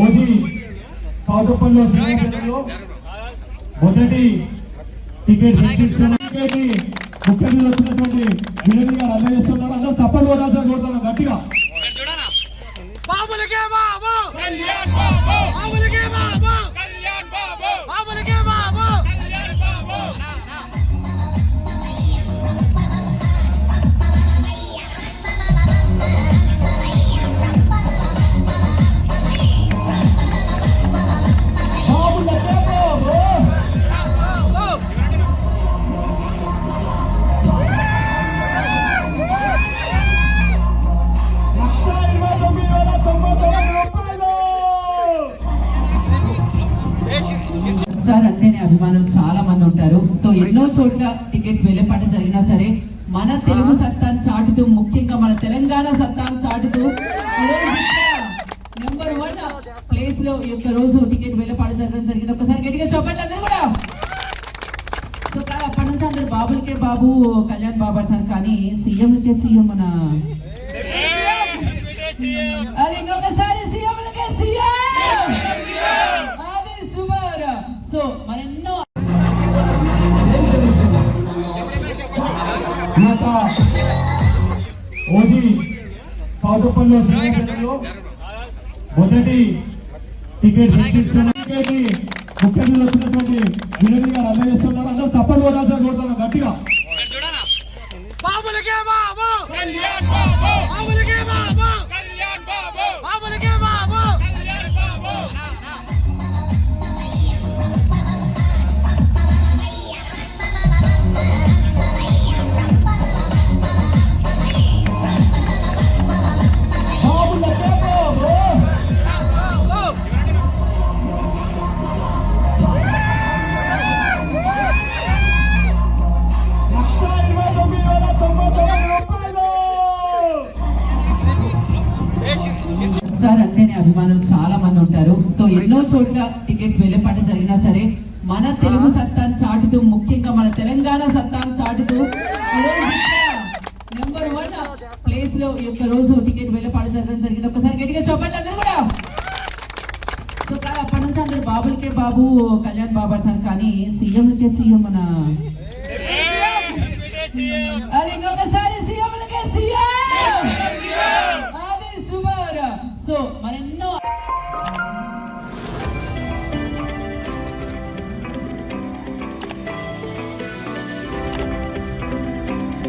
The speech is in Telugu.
ఓజీ చౌదప్పల్లో శ్రీనివాసంలో మొదటి టికెట్ ముఖ్య అతిథులు వచ్చినటువంటి వినోద్ గారు అందజేస్తున్నారు. అందరూ చప్పట్లు కొట్టాల్సిన కోరుతున్నాం గట్టిగా. అంటేనే అభిమానులు చాలా మంది ఉంటారు. సో ఎన్నో చోట్ల టికెట్స్ వెళ్ళేపాటు జరిగినా సరే మన తెలుగు సత్తాను చాటుతూ, ముఖ్యంగా మన తెలంగాణ సత్తాను చాటుతూ నెంబర్ 1 ప్లేస్ లో ఈ యొక్క రోజు టికెట్ వెళ్ళేపాటు జరగడం జరిగింది. ఒకసారి గట్టిగా చెప్పండి అందరూ కూడా. సో కాదు అప్పటి నుంచి అందరు బాబులకే బాబు, కళ్యాణ్ బాబు అంటారు, కానీ సీఎంలకే సీఎం మన అది ఇంకొకసారి సీఎంలకే సీఎం అది సూపర్. సో మరెన్నో ఓజీ చౌదప్పల్లో శ్రీనివాసంలో మొదటి టికెట్ ముఖ్య అతిథులు వచ్చినటువంటి వినోద్ గారు అందజేస్తున్నారు. అందరూ చప్పట్లు కొట్టాల్సిన కోరుతున్నాం గట్టిగా. అంటేనే అభిమానులు చాలా మంది ఉంటారు. సో ఎన్నో చోట్ల టికెట్స్ వెళ్ళేపాటు జరిగినా సరే మన తెలుగు సత్తాను చాటుతూ, ముఖ్యంగా మన తెలంగాణ సత్తాను చాటుతూ నెంబర్ 1 ప్లేస్ లో ఈ యొక్క రోజు టికెట్ వెళ్ళేపాటు జరగడం జరిగింది. ఒకసారి గట్టిగా చెప్పండి అందరూ కూడా. సో కాదు అప్పటి నుంచి అందరు బాబులకే బాబు, కళ్యాణ్ బాబు అంటారు, కానీ సీఎంలకే సీఎం మన అది ఇంకొకసారి సీఎంలకే సీఎం అది సూపర్. సో